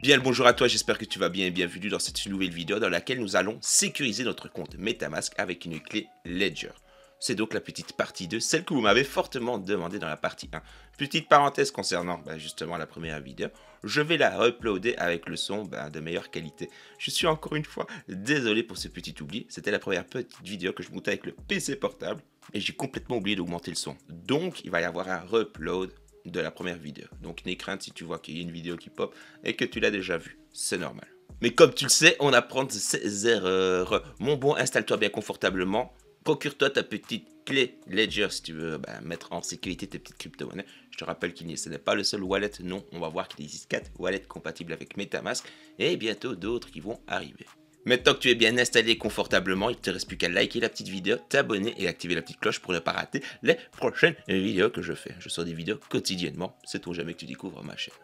Bien le bonjour à toi, j'espère que tu vas bien et bienvenue dans cette nouvelle vidéo dans laquelle nous allons sécuriser notre compte MetaMask avec une clé Ledger. C'est donc la petite partie 2, celle que vous m'avez fortement demandé dans la partie 1. Petite parenthèse concernant justement la première vidéo, je vais la uploader avec le son de meilleure qualité. Je suis encore une fois désolé pour ce petit oubli, c'était la première petite vidéo que je montais avec le PC portable et j'ai complètement oublié d'augmenter le son. Donc il va y avoir un upload de la première vidéo. Donc n'aie crainte si tu vois qu'il y a une vidéo qui pop et que tu l'as déjà vue. C'est normal. Mais comme tu le sais, on apprend de ses erreurs. Mon bon, installe-toi bien confortablement. Procure-toi ta petite clé Ledger si tu veux mettre en sécurité tes petites crypto-monnaies. Je te rappelle ce n'est pas le seul wallet, non. On va voir qu'il existe 4 wallets compatibles avec MetaMask et bientôt d'autres qui vont arriver. Maintenant que tu es bien installé confortablement, il ne te reste plus qu'à liker la petite vidéo, t'abonner et activer la petite cloche pour ne pas rater les prochaines vidéos que je fais. Je sors des vidéos quotidiennement, c'est tout jamais que tu découvres ma chaîne.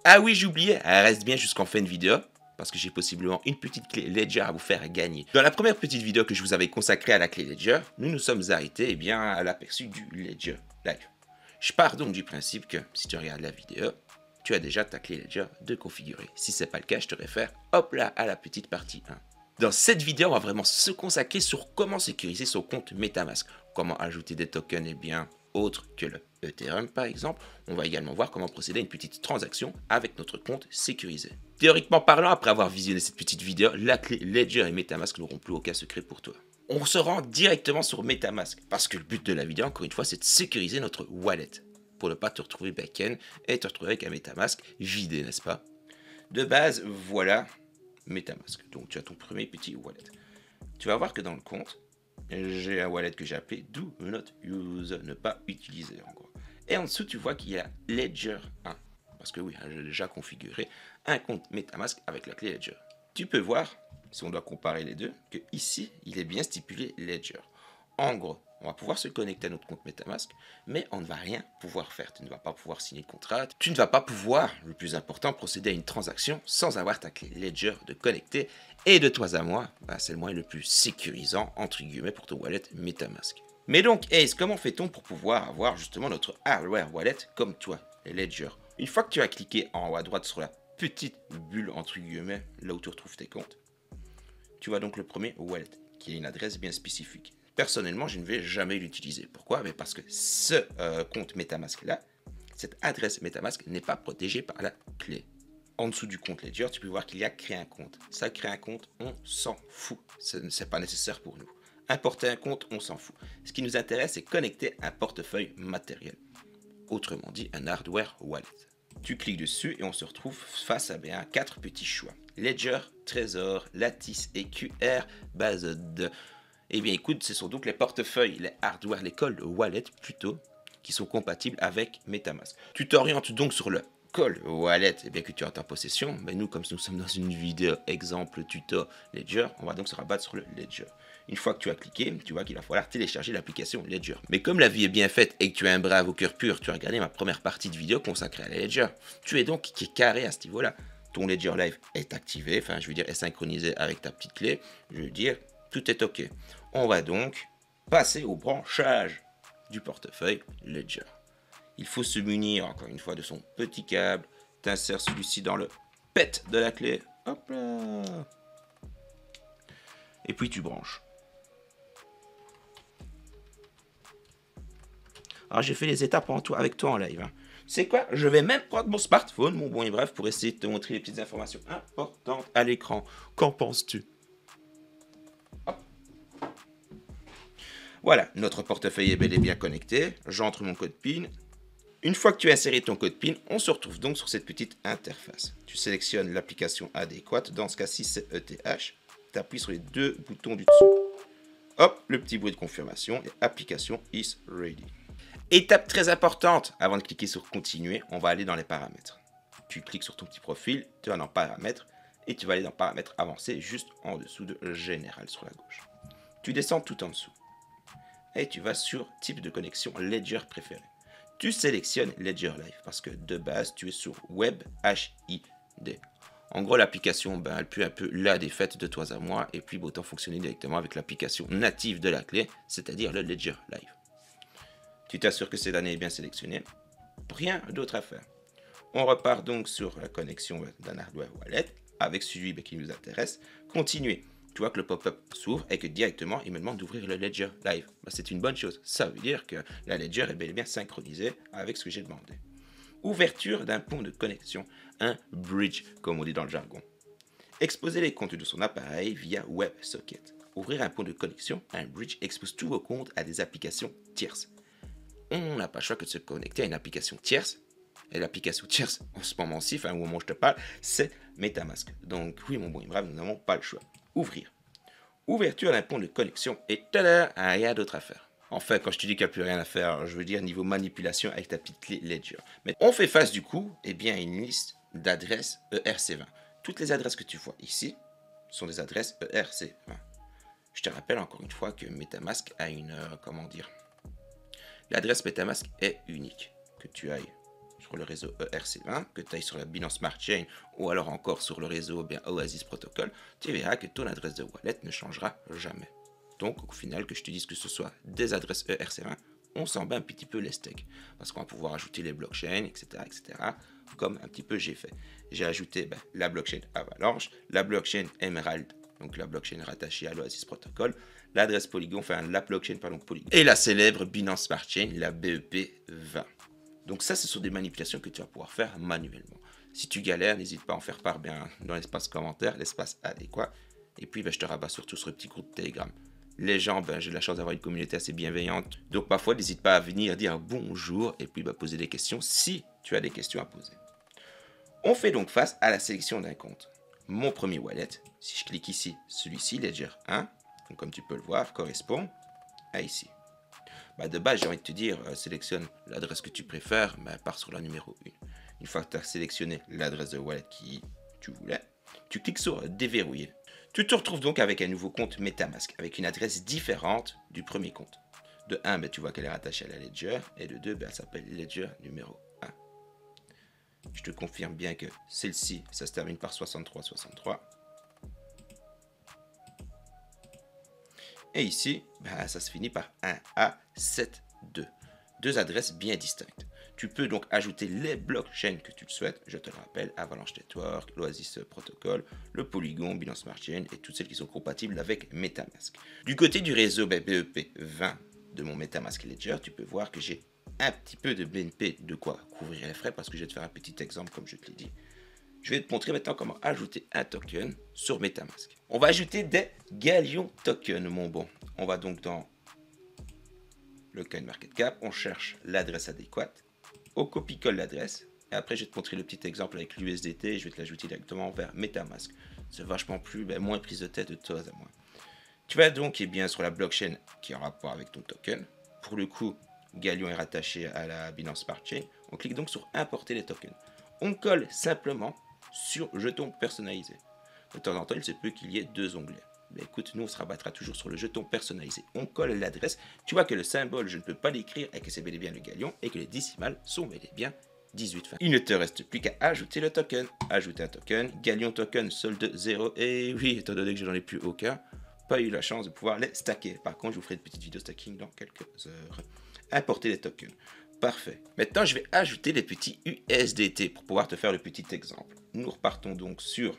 Ah oui, j'oubliais, reste bien jusqu'en fin de vidéo, parce que j'ai possiblement une petite clé Ledger à vous faire gagner. Dans la première petite vidéo que je vous avais consacrée à la clé Ledger, nous nous sommes arrêtés à l'aperçu du Ledger Live. Je pars donc du principe que, si tu regardes la vidéo, tu as déjà ta clé Ledger de configurer. Si ce n'est pas le cas, je te réfère, hop là, à la petite partie 1. Dans cette vidéo, on va vraiment se consacrer sur comment sécuriser son compte MetaMask, comment ajouter des tokens autres que le Ethereum par exemple. On va également voir comment procéder à une petite transaction avec notre compte sécurisé. Théoriquement parlant, après avoir visionné cette petite vidéo, la clé Ledger et MetaMask n'auront plus aucun secret pour toi. On se rend directement sur MetaMask parce que le but de la vidéo, encore une fois, c'est de sécuriser notre wallet pour ne pas te retrouver back-end et te retrouver avec un MetaMask vidé, n'est-ce pas? De base, voilà MetaMask. Donc tu as ton premier petit wallet. Tu vas voir que dans le compte, j'ai un wallet que j'ai appelé Do Not Use, ne pas utiliser en gros. Et en dessous, tu vois qu'il y a Ledger 1. Parce que oui, j'ai déjà configuré un compte MetaMask avec la clé Ledger. Tu peux voir, si on doit comparer les deux, que ici, il est bien stipulé Ledger. En gros, on va pouvoir se connecter à notre compte MetaMask, mais on ne va rien pouvoir faire. Tu ne vas pas pouvoir signer de contrat. Tu ne vas pas pouvoir, le plus important, procéder à une transaction sans avoir ta clé Ledger de connecter. Et de toi à moi, c'est le moyen le plus sécurisant, entre guillemets, pour ton wallet MetaMask. Mais donc, Ace, comment fait-on pour pouvoir avoir justement notre hardware wallet comme toi, Ledger? Une fois que tu as cliqué en haut à droite sur la petite bulle, entre guillemets, là où tu retrouves tes comptes, tu vois donc le premier wallet, qui a une adresse bien spécifique. Personnellement, je ne vais jamais l'utiliser. Pourquoi? Parce que ce compte MetaMask-là, cette adresse MetaMask n'est pas protégée par la clé. En dessous du compte Ledger, tu peux voir qu'il y a créer un compte. Ça, créer un compte, on s'en fout. Ce n'est pas nécessaire pour nous. Importer un compte, on s'en fout. Ce qui nous intéresse, c'est connecter un portefeuille matériel. Autrement dit, un hardware wallet. Tu cliques dessus et on se retrouve face à 4 petits choix. Ledger, Trésor, Lattice et QR Based. Eh bien écoute, ce sont donc les portefeuilles, les hardware, les cold wallets plutôt, qui sont compatibles avec MetaMask. Tu t'orientes donc sur le cold wallet que tu as en ta possession. Mais nous, comme nous sommes dans une vidéo exemple tuto Ledger, on va donc se rabattre sur le Ledger. Une fois que tu as cliqué, tu vois qu'il va falloir télécharger l'application Ledger. Mais comme la vie est bien faite et que tu es un brave au cœur pur, tu as regardé ma première partie de vidéo consacrée à la Ledger. Tu es donc carré à ce niveau-là. Ton Ledger Live est activé, est synchronisé avec ta petite clé. Je veux dire, tout est OK. On va donc passer au branchage du portefeuille Ledger. Il faut se munir, encore une fois, de son petit câble. Tu insères celui-ci dans le pet de la clé. Hop là. Et puis tu branches. Alors j'ai fait les étapes avec toi en live. C'est quoi? Je vais même prendre mon smartphone, mon bon et bref, pour essayer de te montrer les petites informations importantes à l'écran. Qu'en penses-tu? Voilà, notre portefeuille est bel et bien connecté. J'entre mon code PIN. Une fois que tu as inséré ton code PIN, on se retrouve donc sur cette petite interface. Tu sélectionnes l'application adéquate. Dans ce cas-ci, c'est ETH. Tu appuies sur les deux boutons du dessus. Hop, le petit bruit de confirmation et application is ready. Étape très importante, avant de cliquer sur continuer, on va aller dans les paramètres. Tu cliques sur ton petit profil, tu vas dans paramètres et tu vas aller dans paramètres avancés juste en dessous de général sur la gauche. Tu descends tout en dessous et tu vas sur type de connexion Ledger préféré. Tu sélectionnes Ledger Live parce que de base tu es sur Web HID. En gros, l'application, elle pue un peu la défaite de toi à moi et puis autant fonctionner directement avec l'application native de la clé, c'est-à-dire le Ledger Live. Tu t'assures que ces données est bien sélectionnées. Rien d'autre à faire. On repart donc sur la connexion d'un hardware wallet avec celui qui nous intéresse. Continuer. Tu vois que le pop-up s'ouvre et que directement il me demande d'ouvrir le Ledger Live. C'est une bonne chose. Ça veut dire que la Ledger est bel et bien synchronisée avec ce que j'ai demandé. Ouverture d'un pont de connexion, un bridge comme on dit dans le jargon. Exposer les comptes de son appareil via WebSocket. Ouvrir un pont de connexion, un bridge expose tous vos comptes à des applications tierces. On n'a pas le choix que de se connecter à une application tierce. Et l'application tierce, en ce moment-ci, au moment où je te parle, c'est MetaMask. Donc oui, mon bon et brave, nous n'avons pas le choix. Ouvrir. Ouverture d'un pont de connexion et tada, rien d'autre à faire. Enfin, quand je te dis qu'il n'y a plus rien à faire, je veux dire niveau manipulation avec ta petite clé Ledger. Mais on fait face du coup à une liste d'adresses ERC20. Toutes les adresses que tu vois ici sont des adresses ERC20. Je te rappelle encore une fois que MetaMask a une, l'adresse MetaMask est unique. Que tu ailles sur le réseau ERC20, que tu ailles sur la Binance Smart Chain ou alors encore sur le réseau Oasis Protocol, tu verras que ton adresse de wallet ne changera jamais. Donc au final, que je te dise que ce soit des adresses ERC20, on s'en bat un petit peu les steaks. Parce qu'on va pouvoir ajouter les blockchains, etc. Comme un petit peu j'ai fait. J'ai ajouté la blockchain Avalanche, la blockchain Emerald, donc la blockchain rattachée à l'Oasis Protocol, l'adresse Polygon, la blockchain Polygon, et la célèbre Binance Smart Chain, la BEP20. Donc ça, ce sont des manipulations que tu vas pouvoir faire manuellement. Si tu galères, n'hésite pas à en faire part dans l'espace commentaire, l'espace adéquat. Et puis, je te rabats surtout sur le petit groupe Telegram. Les gens, j'ai la chance d'avoir une communauté assez bienveillante. Donc parfois, n'hésite pas à venir dire bonjour et puis poser des questions si tu as des questions à poser. On fait donc face à la sélection d'un compte. Mon premier wallet, si je clique ici, celui-ci, Ledger 1, donc comme tu peux le voir, correspond à ici. De base, j'ai envie de te dire, sélectionne l'adresse que tu préfères, pars sur la numéro 1. Une fois que tu as sélectionné l'adresse de wallet qui tu voulais, tu cliques sur déverrouiller. Tu te retrouves donc avec un nouveau compte MetaMask, avec une adresse différente du premier compte. De 1, tu vois qu'elle est rattachée à la Ledger, et de 2, elle s'appelle Ledger numéro 1. Je te confirme bien que celle-ci, ça se termine par 6363. Et ici, ça se finit par 1A72. Deux adresses bien distinctes. Tu peux donc ajouter les blockchains que tu le souhaites. Je te le rappelle, Avalanche Network, l'Oasis Protocol, le Polygon, Binance Smart Chain et toutes celles qui sont compatibles avec MetaMask. Du côté du réseau BEP20 de mon MetaMask Ledger, tu peux voir que j'ai un petit peu de BNP, de quoi couvrir les frais, parce que je vais te faire un petit exemple comme je te l'ai dit. Je vais te montrer maintenant comment ajouter un token sur MetaMask. On va ajouter des Gallion tokens, mon bon. On va donc dans le CoinMarketCap, on cherche l'adresse adéquate, on copie-colle l'adresse, et après je vais te montrer le petit exemple avec l'USDT et je vais te l'ajouter directement vers MetaMask. C'est vachement plus, moins prise de tête de toi à moi. Tu vas donc sur la blockchain qui est en rapport avec ton token. Pour le coup, Gallion est rattaché à la Binance Smart Chain. On clique donc sur importer les tokens. On colle simplement sur jeton personnalisé. De temps en temps, il se peut qu'il y ait deux onglets. Mais écoute, nous on se rabattra toujours sur le jeton personnalisé. On colle l'adresse. Tu vois que le symbole, je ne peux pas l'écrire et que c'est bel et bien le Gallion et que les décimales sont bel et bien 18 fins. Il ne te reste plus qu'à ajouter le token. Ajouter un token. Gallion token solde 0. Et oui, étant donné que je n'en ai plus aucun, pas eu la chance de pouvoir les stacker. Par contre, je vous ferai une petite vidéo stacking dans quelques heures. Importer les tokens. Parfait. Maintenant, je vais ajouter les petits USDT pour pouvoir te faire le petit exemple. Nous repartons donc sur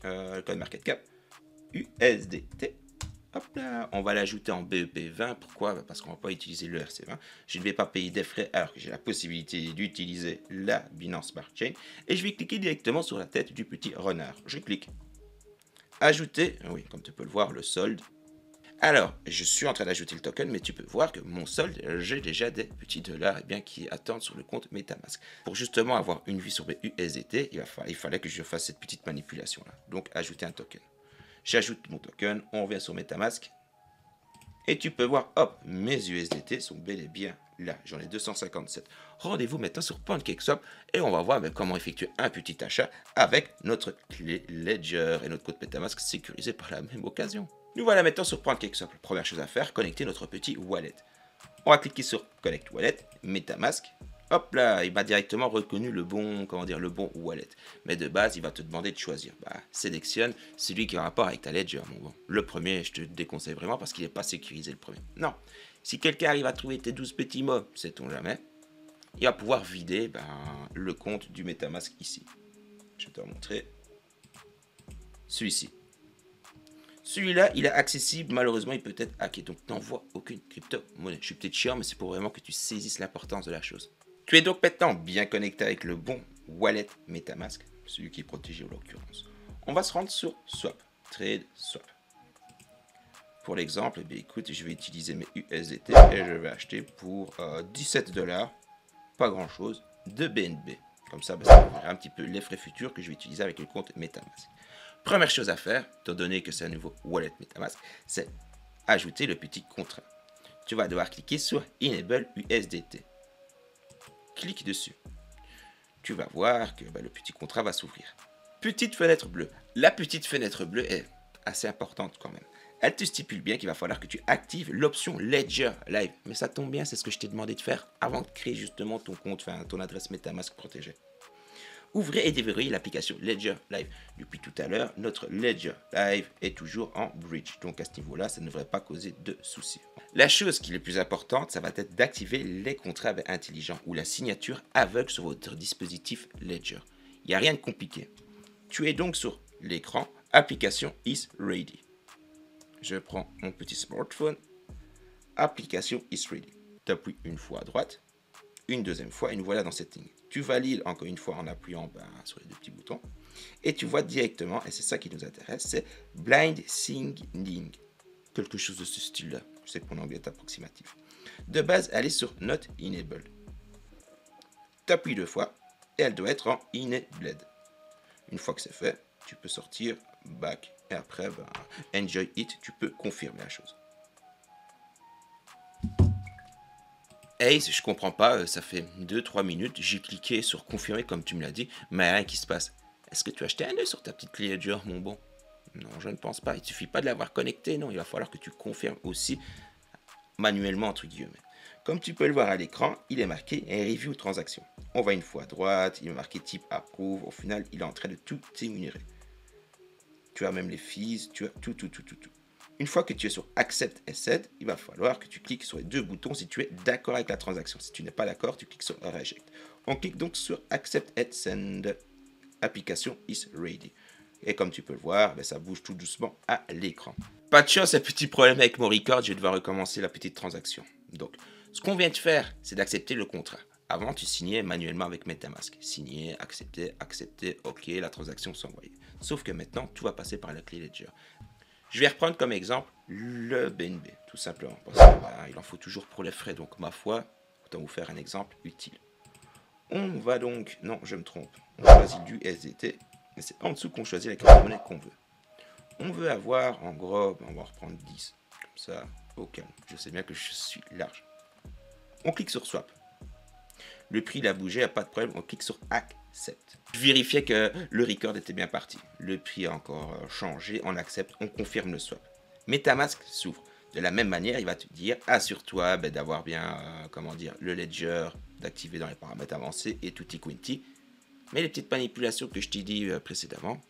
le CoinMarketCap. USDT. Hop là, on va l'ajouter en BEP20. Pourquoi? Parce qu'on ne va pas utiliser le RC20. Je ne vais pas payer des frais alors que j'ai la possibilité d'utiliser la Binance Smart Chain. Et je vais cliquer directement sur la tête du petit renard. Je clique. Ajouter. Oui, comme tu peux le voir, le solde. Alors, je suis en train d'ajouter le token, mais tu peux voir que mon solde, j'ai déjà des petits dollars qui attendent sur le compte MetaMask. Pour justement avoir une vue sur mes USDT, il fallait que je fasse cette petite manipulation-là. Donc, ajouter un token. J'ajoute mon token, on revient sur MetaMask. Et tu peux voir, hop, mes USDT sont bel et bien là. J'en ai 257. Rendez-vous maintenant sur PancakeSwap et on va voir comment effectuer un petit achat avec notre clé Ledger et notre compte MetaMask sécurisé par la même occasion. Nous voilà maintenant sur PancakeSwap. La première chose à faire, connecter notre petit wallet. On va cliquer sur Connect Wallet, MetaMask. Hop là, il m'a directement reconnu le bon wallet. Mais de base, il va te demander de choisir. Sélectionne celui qui a rapport avec ta Ledger, mon bon. Le premier, je te déconseille vraiment parce qu'il n'est pas sécurisé le premier. Non. Si quelqu'un arrive à trouver tes 12 petits mots, sait-on jamais. il va pouvoir vider le compte du MetaMask ici. Je vais te montrer celui-ci. Celui-là, il est accessible, malheureusement, il peut être hacké. Donc, n'envoie aucune crypto-monnaie. Je suis peut-être chiant, mais c'est pour vraiment que tu saisisses l'importance de la chose. Tu es donc maintenant bien connecté avec le bon wallet MetaMask, celui qui est protégé en l'occurrence. On va se rendre sur Swap, Trade Swap. Pour l'exemple, eh écoute, je vais utiliser mes USDT et je vais acheter pour 17 $, pas grand-chose, de BNB. Comme ça, ça me fera un petit peu les frais futurs que je vais utiliser avec le compte MetaMask. Première chose à faire, étant donné que c'est un nouveau wallet MetaMask, c'est ajouter le petit contrat. Tu vas devoir cliquer sur Enable USDT. Clique dessus. Tu vas voir que le petit contrat va s'ouvrir. Petite fenêtre bleue. La petite fenêtre bleue est assez importante quand même. Elle te stipule bien qu'il va falloir que tu actives l'option Ledger Live. Mais ça tombe bien, c'est ce que je t'ai demandé de faire avant de créer justement ton compte, ton adresse MetaMask protégée. Ouvrez et déverrouillez l'application Ledger Live. Depuis tout à l'heure, notre Ledger Live est toujours en bridge. Donc à ce niveau-là, ça ne devrait pas causer de soucis. La chose qui est la plus importante, ça va être d'activer les contrats intelligents ou la signature aveugle sur votre dispositif Ledger. Il n'y a rien de compliqué. Tu es donc sur l'écran Application is ready. Je prends mon petit smartphone. Application is ready. Tu appuies une fois à droite, une deuxième fois et nous voilà dans Settings. Tu valides encore une fois en appuyant sur les deux petits boutons et tu vois directement, et c'est ça qui nous intéresse, c'est Blind Signing. Quelque chose de ce style-là. Je sais que mon anglais est approximatif. De base, elle est sur Not Enabled. Tu appuies deux fois et elle doit être en Enabled. Une fois que c'est fait, tu peux sortir Back et après, Enjoy It, tu peux confirmer la chose. Hey, je comprends pas, ça fait 2-3 minutes, j'ai cliqué sur confirmer comme tu me l'as dit, mais rien qui se passe. Est-ce que tu as acheté un œil sur ta petite clé Ledger, mon bon? Non, je ne pense pas. Il ne suffit pas de l'avoir connecté, non, il va falloir que tu confirmes aussi manuellement, entre guillemets. Comme tu peux le voir à l'écran, il est marqué Review Transaction. On va une fois à droite, il est marqué type Approve, au final, il est en train de tout énumérer. Tu as même les fees, tu as tout. Une fois que tu es sur Accept and Send, il va falloir que tu cliques sur les deux boutons si tu es d'accord avec la transaction. Si tu n'es pas d'accord, tu cliques sur Reject. On clique donc sur Accept and Send. Application is ready. Et comme tu peux le voir, ça bouge tout doucement à l'écran. Pas de chance, un petit problème avec mon record, je vais devoir recommencer la petite transaction. Donc, ce qu'on vient de faire, c'est d'accepter le contrat. Avant, tu signais manuellement avec MetaMask. Signer, accepter, ok, la transaction s'envoyait. Sauf que maintenant, tout va passer par la clé Ledger. Je vais reprendre comme exemple le BNB, tout simplement, parce qu'il en faut toujours pour les frais, donc ma foi, autant vous faire un exemple utile. On va donc, non, je me trompe, on choisit du SDT, et c'est en dessous qu'on choisit la crypto-monnaie qu'on veut. On veut avoir, en gros, on va reprendre 10, comme ça, au calme, je sais bien que je suis large. On clique sur Swap. Le prix il a bougé, il n'y a pas de problème, on clique sur Accept. Je vérifiais que le record était bien parti. Le prix a encore changé, on accepte, on confirme le swap. MetaMask s'ouvre. De la même manière, il va te dire, assure-toi d'avoir bien, le ledger, d'activer dans les paramètres avancés et tutti quanti. Mais les petites manipulations que je t'ai dit précédemment,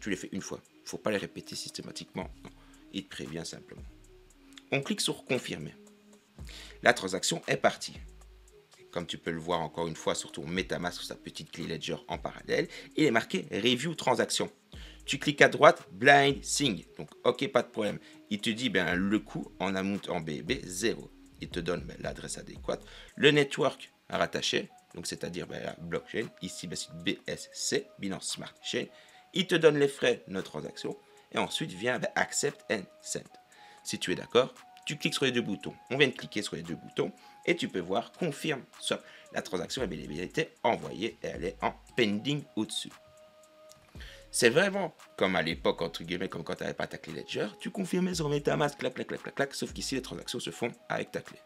tu les fais une fois. Il ne faut pas les répéter systématiquement. Non. Il te prévient simplement. On clique sur confirmer. La transaction est partie. Comme tu peux le voir encore une fois sur ton MetaMask, sur sa petite clé Ledger en parallèle, il est marqué Review Transaction. Tu cliques à droite, Blind Sign. Donc, ok, pas de problème. Il te dit le coût en amount en BNB, 0. Il te donne l'adresse adéquate, le network à rattacher, donc c'est-à-dire la blockchain. Ici, c'est BSC, Binance Smart Chain. Il te donne les frais de notre transaction. Et ensuite vient Accept and Send. Si tu es d'accord, tu cliques sur les deux boutons. On vient de cliquer sur les deux boutons et tu peux voir confirme swap. La transaction a bien été envoyée et elle est en pending au-dessus. C'est vraiment comme à l'époque, entre guillemets, comme quand tu n'avais pas ta clé Ledger, tu confirmais sur MetaMask, clac, sauf qu'ici les transactions se font avec ta clé.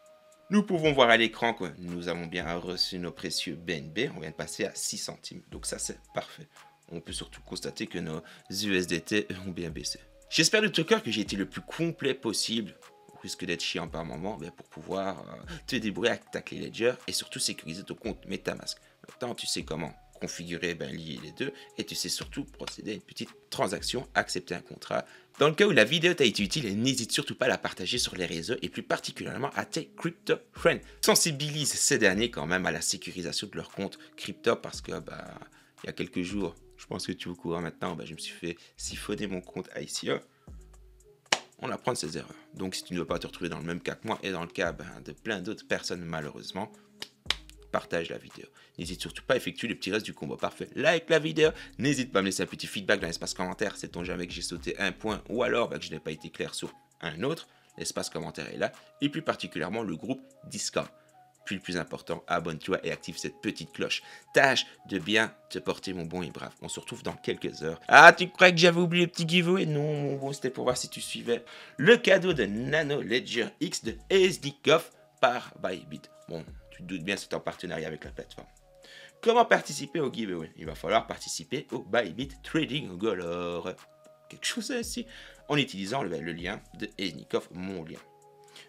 Nous pouvons voir à l'écran que nous avons bien reçu nos précieux BNB, on vient de passer à 6 centimes, donc ça c'est parfait. On peut surtout constater que nos USDT ont bien baissé. J'espère de tout cœur que j'ai été le plus complet possible, risque d'être chiant par moment, pour pouvoir te débrouiller avec ta clé Ledger et surtout sécuriser ton compte MetaMask. Maintenant, tu sais comment configurer, lier les deux. Et tu sais surtout procéder à une petite transaction, accepter un contrat. Dans le cas où la vidéo t'a été utile, n'hésite surtout pas à la partager sur les réseaux et plus particulièrement à tes crypto friends. Sensibilise ces derniers quand même à la sécurisation de leur compte crypto parce que il y a quelques jours, je pense que tu es au courant maintenant, je me suis fait siphonner mon compte ICO. On apprend de ses erreurs. Donc si tu ne veux pas te retrouver dans le même cas que moi et dans le cas de plein d'autres personnes malheureusement, partage la vidéo. N'hésite surtout pas à effectuer le petit reste du combo parfait. Like la vidéo. N'hésite pas à me laisser un petit feedback dans l'espace commentaire. Sait-on jamais que j'ai sauté un point ou alors que je n'ai pas été clair sur un autre. L'espace commentaire est là. Et plus particulièrement le groupe Discord. Puis le plus important, abonne-toi et active cette petite cloche. Tâche de bien te porter mon bon et brave. On se retrouve dans quelques heures. Ah, tu crois que j'avais oublié le petit giveaway? Non, mon bon, c'était pour voir si tu suivais le cadeau de Nano Ledger X de ASDCoff par Bybit. Bon, tu te doutes bien, c'est en partenariat avec la plateforme. Comment participer au giveaway? Il va falloir participer au Bybit Trading Galore. Quelque chose ainsi. En utilisant le lien de ASDCoff, mon lien.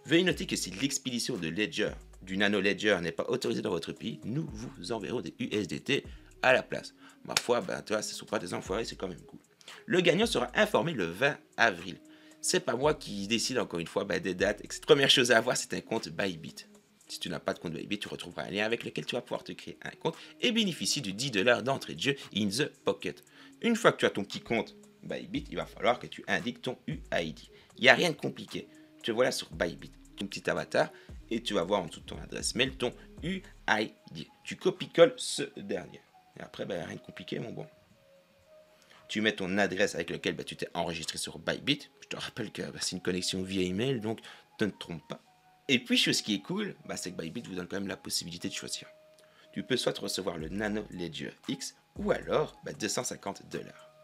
Veuillez noter que si l'expédition de Ledger, du Nano Ledger n'est pas autorisée dans votre pays, nous vous enverrons des USDT à la place. Ma foi, toi, ce ne sont pas des enfoirés, c'est quand même cool. Le gagnant sera informé le 20 avril. C'est pas moi qui décide encore une fois des dates. Première chose à avoir, c'est un compte Bybit. Si tu n'as pas de compte Bybit, tu retrouveras un lien avec lequel tu vas pouvoir te créer un compte et bénéficier de 10 $ d'entrée de jeu in the pocket. Une fois que tu as ton petit compte Bybit, il va falloir que tu indiques ton UID. Il n'y a rien de compliqué. Te voilà sur Bybit, ton petit avatar, et tu vas voir en dessous de ton adresse mail ton UID. Tu copies-colles ce dernier. Et après, rien de compliqué, mon bon. Tu mets ton adresse avec laquelle tu t'es enregistré sur Bybit. Je te rappelle que c'est une connexion via email, donc ne te trompe pas. Et puis, chose qui est cool, c'est que Bybit vous donne quand même la possibilité de choisir. Tu peux soit recevoir le Nano Ledger X, ou alors 250 $.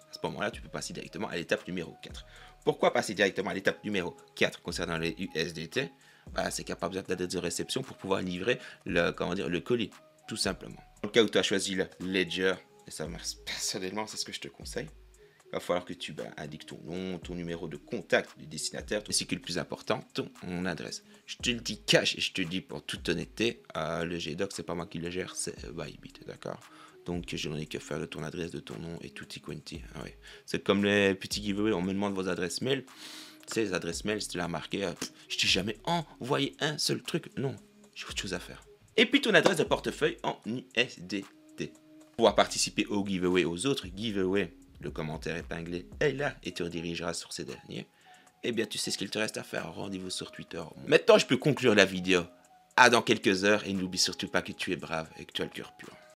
À ce moment-là, tu peux passer directement à l'étape numéro 4. Pourquoi passer directement à l'étape numéro 4 concernant les USDT? C'est qu'il n'y a pas besoin d'adresse de réception pour pouvoir livrer le colis, tout simplement. Dans le cas où tu as choisi le Ledger, et ça, personnellement, c'est ce que je te conseille, il va falloir que tu indiques ton nom, ton numéro de contact du destinataire, ainsi que le plus important, ton adresse. Je te le dis cash et je te le dis pour toute honnêteté, le GDoc, c'est pas moi qui le gère, c'est Bybit, d'accord? Donc, je n'en ai que faire de ton adresse, de ton nom et tutti quanti. Ouais. C'est comme les petits giveaways, on me demande vos adresses mail. Tu sais, les adresses mail, si tu l'as marqué, je t'ai jamais envoyé un seul truc. Non, j'ai autre chose à faire. Et puis, ton adresse de portefeuille en USDT. Pour pouvoir participer au giveaway, aux autres giveaways, le commentaire épinglé est là et te redirigera sur ces derniers. Eh bien, tu sais ce qu'il te reste à faire. Rendez-vous sur Twitter. Maintenant, je peux conclure la vidéo. À dans quelques heures et n'oublie surtout pas que tu es brave et que tu as le cœur pur.